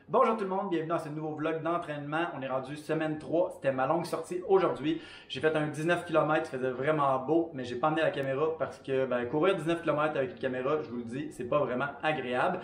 Bonjour tout le monde, bienvenue dans ce nouveau vlog d'entraînement. On est rendu semaine 3, c'était ma longue sortie aujourd'hui. J'ai fait un 19 km, il faisait vraiment beau, mais j'ai pas amené la caméra parce que courir 19 km avec une caméra, je vous le dis, c'est pas vraiment agréable.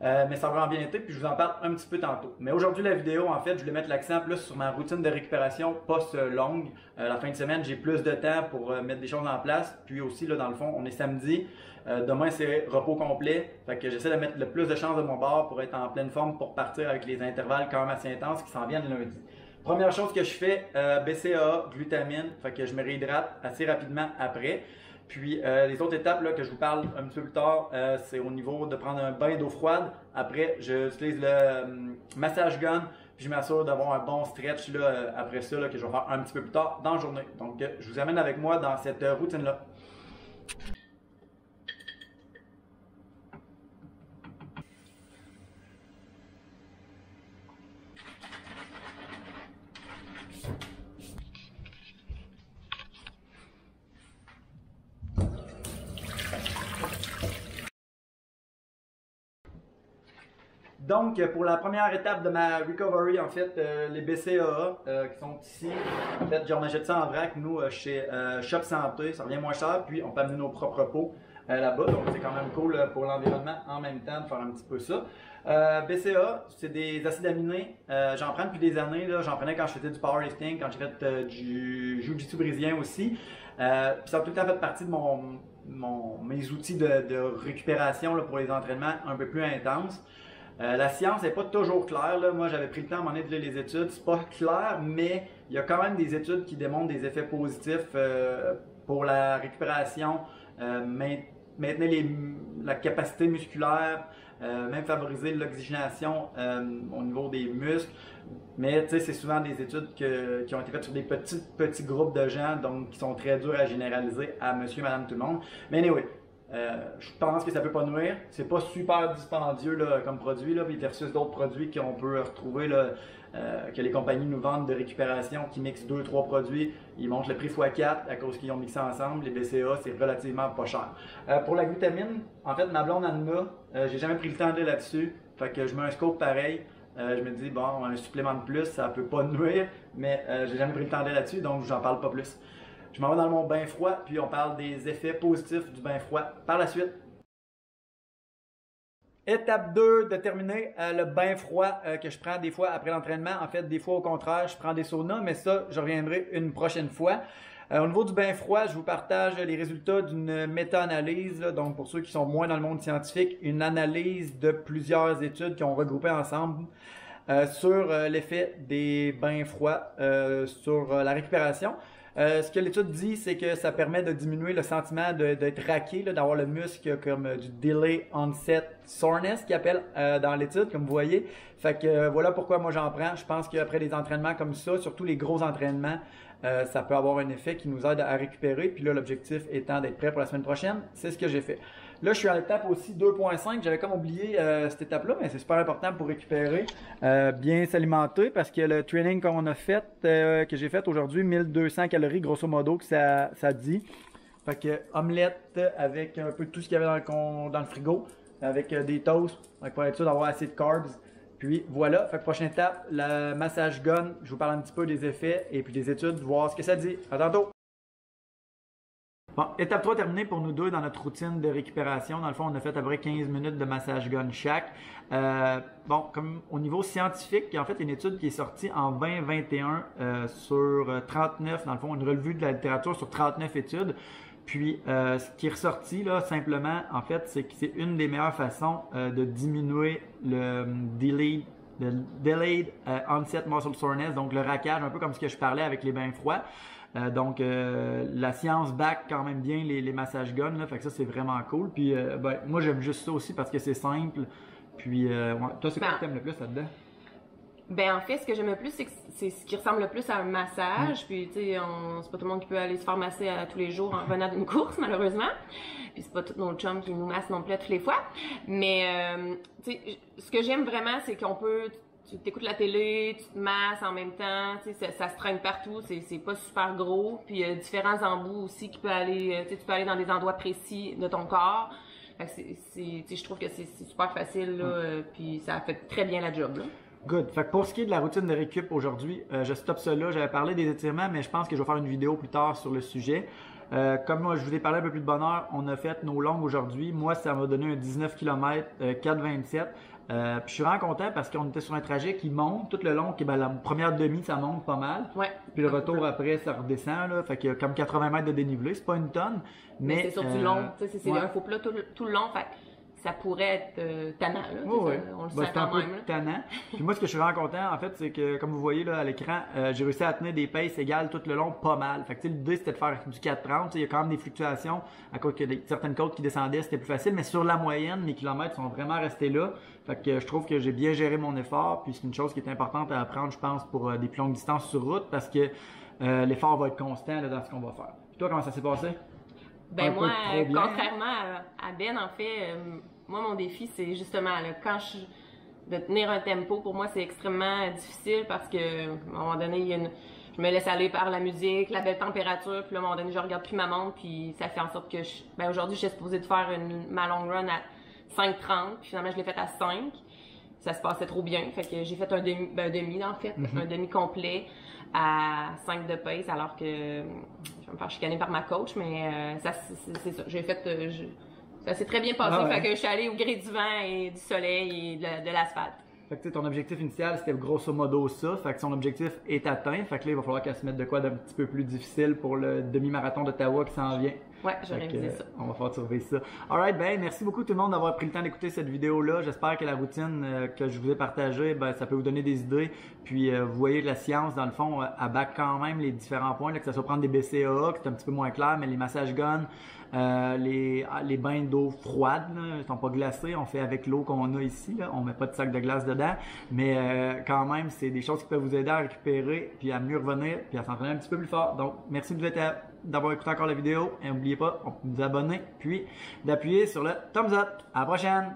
Mais ça a vraiment bien été, puis je vous en parle un petit peu tantôt. Mais aujourd'hui, la vidéo, en fait, je voulais mettre l'accent plus sur ma routine de récupération post-longue. La fin de semaine, j'ai plus de temps pour mettre des choses en place. Puis aussi, là, dans le fond, on est samedi. Demain, c'est repos complet. Fait que j'essaie de mettre le plus de chances de mon bord pour être en pleine forme pour partir avec les intervalles quand même assez intenses qui s'en viennent lundi. Première chose que je fais, BCAA, glutamine. Fait que je me réhydrate assez rapidement après. Puis les autres étapes là, que je vous parle un petit peu plus tard, c'est au niveau de prendre un bain d'eau froide. Après, j'utilise le massage gun, puis je m'assure d'avoir un bon stretch là, après ça là, que je vais faire un petit peu plus tard dans la journée. Donc, je vous amène avec moi dans cette routine-là. Donc, pour la première étape de ma recovery, en fait, les BCAA qui sont ici, en fait, on achète ça en vrac, nous, chez Shop Santé, ça revient moins cher, puis on peut amener nos propres pots là-bas, donc c'est quand même cool pour l'environnement en même temps de faire un petit peu ça. BCAA, c'est des acides aminés, j'en prends depuis des années, j'en prenais quand je faisais du powerlifting, quand j'ai fait du jiu-jitsu brésilien aussi, puis ça a tout le temps fait partie de mes outils de récupération là, pour les entraînements un peu plus intenses. La science n'est pas toujours claire. Là. Moi, j'avais pris le temps à un moment donné de lire les études. C'est pas clair, mais il y a quand même des études qui démontrent des effets positifs pour la récupération, maintenir la capacité musculaire, même favoriser l'oxygénation au niveau des muscles. Mais tu sais, c'est souvent des études qui ont été faites sur des petits groupes de gens, donc qui sont très durs à généraliser à monsieur, madame, tout le monde. Mais anyway. Je pense que ça peut pas nuire. C'est pas super dispendieux là, comme produit là, versus d'autres produits qu'on peut retrouver là, que les compagnies nous vendent de récupération qui mixent 2-3 produits. Ils montent le prix x4 à cause qu'ils ont mixé ensemble. Les BCAA, c'est relativement pas cher. Pour la glutamine, en fait, ma blonde en a. J'ai jamais pris le temps de là-dessus. Fait que je mets un scope pareil. Je me dis, bon, un supplément de plus, ça peut pas nuire, mais j'ai jamais pris le temps de là-dessus, donc j'en parle pas plus. Je m'en vais dans mon bain froid, puis on parle des effets positifs du bain froid par la suite. Étape 2 de terminer le bain froid que je prends des fois après l'entraînement. En fait, des fois au contraire, je prends des saunas, mais ça, je reviendrai une prochaine fois. Au niveau du bain froid, je vous partage les résultats d'une méta-analyse. Donc, pour ceux qui sont moins dans le monde scientifique, une analyse de plusieurs études qui ont regroupé ensemble sur l'effet des bains froids sur la récupération. Ce que l'étude dit, c'est que ça permet de diminuer le sentiment d'être raqué, d'avoir le muscle comme du delay onset soreness qu'ils appellent dans l'étude, comme vous voyez. Fait que voilà pourquoi moi j'en prends. Je pense qu'après des entraînements comme ça, surtout les gros entraînements, ça peut avoir un effet qui nous aide à récupérer. Puis là, l'objectif étant d'être prêt pour la semaine prochaine, c'est ce que j'ai fait. Là, je suis à l'étape aussi 2.5. J'avais comme oublié cette étape-là, mais c'est super important pour récupérer, bien s'alimenter, parce que le training qu'on a fait, que j'ai fait aujourd'hui, 1200 calories, grosso modo, que ça dit. Fait que omelette avec un peu de tout ce qu'il y avait dans le frigo, avec des toasts, pour être sûr d'avoir assez de carbs. Puis voilà, fait que prochaine étape, le massage gun. Je vous parle un petit peu des effets et puis des études, voir ce que ça dit. À tantôt! Bon, étape 3 terminée pour nous deux dans notre routine de récupération. Dans le fond, on a fait à peu près 15 minutes de massage gun chaque. Bon, comme au niveau scientifique, il y a en fait une étude qui est sortie en 2021 sur 39, dans le fond, une revue de la littérature sur 39 études. Puis, ce qui est ressorti, là, simplement, en fait, c'est que c'est une des meilleures façons de diminuer le delayed onset muscle soreness, donc le raquage, un peu comme ce que je parlais avec les bains froids. Donc, la science back quand même bien les massages guns, là, fait que ça, c'est vraiment cool. Puis, moi, j'aime juste ça aussi parce que c'est simple. Puis, ouais. Toi, c'est quoi que t'aimes le plus là-dedans? Ben en fait, ce que j'aime le plus, c'est que c'est ce qui ressemble le plus à un massage. Puis tu sais, c'est pas tout le monde qui peut aller se faire masser tous les jours en revenant d'une course, malheureusement. Puis c'est pas tous nos chums qui nous massent non plus à toutes les fois. Mais tu sais, ce que j'aime vraiment, c'est qu'on peut, tu t'écoutes la télé, tu te masses en même temps. Tu sais, ça se traîne partout. C'est pas super gros. Puis il y a différents embouts aussi qui peut aller, tu sais, tu peux aller dans des endroits précis de ton corps. Fait que je trouve que c'est super facile, là, puis ça fait très bien la job, là. Good. Fait que pour ce qui est de la routine de récup aujourd'hui, je stoppe ça là. J'avais parlé des étirements, mais je pense que je vais faire une vidéo plus tard sur le sujet. Comme moi, je vous ai parlé un peu plus de bonheur, on a fait nos longues aujourd'hui. Moi, ça m'a donné un 19 km 4,27. Puis je suis vraiment content parce qu'on était sur un trajet qui monte tout le long. Ben, la première demi, ça monte pas mal. Ouais. Puis le retour après, ça redescend. Là. Fait qu'il y a comme 80 mètres de dénivelé. C'est pas une tonne. Mais c'est sur du long. C'est un faux plat tout le long. Fait ça pourrait être tannant, là. Oh, on le sent sent quand même. C'est tannant. Puis moi, ce que je suis vraiment content, en fait, c'est que, comme vous voyez là à l'écran, j'ai réussi à tenir des paces égales tout le long, pas mal. Fait que l'idée, c'était de faire du 4,30. Il y a quand même des fluctuations. À cause que certaines côtes qui descendaient, c'était plus facile. Mais sur la moyenne, les kilomètres sont vraiment restés là. Fait que je trouve que j'ai bien géré mon effort. Puis c'est une chose qui est importante à apprendre, je pense, pour des plus longues distances sur route. Parce que l'effort va être constant là, dans ce qu'on va faire. Puis toi, comment ça s'est passé? Ben moi, contrairement à Ben, en fait, moi, mon défi, c'est justement là, de tenir un tempo. Pour moi, c'est extrêmement difficile parce que, à un moment donné, je me laisse aller par la musique, la belle température, puis là, à un moment donné, je regarde plus ma montre, puis ça fait en sorte que aujourd'hui, j'étais supposée de faire ma long run à 5,30, puis finalement, je l'ai faite à 5. Ça se passait trop bien, fait que j'ai fait un demi, en fait, un demi complet à 5 de pace, alors que je vais me faire chicaner par ma coach, mais c'est ça. J'ai fait, ça s'est très bien passé, fait que je suis allée au gré du vent et du soleil et de l'asphalte. Fait que ton objectif initial, c'était grosso modo ça. Fait que son objectif est atteint. Fait que là, il va falloir qu'elle se mette de quoi d'un petit peu plus difficile pour le demi-marathon d'Ottawa qui s'en vient. Ouais, j'aurais révisé ça. On va faire surveiller ça. Alright, ben merci beaucoup tout le monde d'avoir pris le temps d'écouter cette vidéo-là. J'espère que la routine que je vous ai partagée, ben, ça peut vous donner des idées. Puis vous voyez que la science, dans le fond, abat quand même les différents points. Là, que ça soit prendre des BCAA, qui est un petit peu moins clair, mais les massages guns, les bains d'eau froide, là, ils sont pas glacés. On fait avec l'eau qu'on a ici. Là. On met pas de sac de glace dedans. Mais quand même, c'est des choses qui peuvent vous aider à récupérer, puis à mieux revenir, puis à s'entraîner un petit peu plus fort. Donc, merci d'avoir écouté encore la vidéo. Et n'oubliez pas, vous abonner, puis d'appuyer sur le thumbs up. À la prochaine!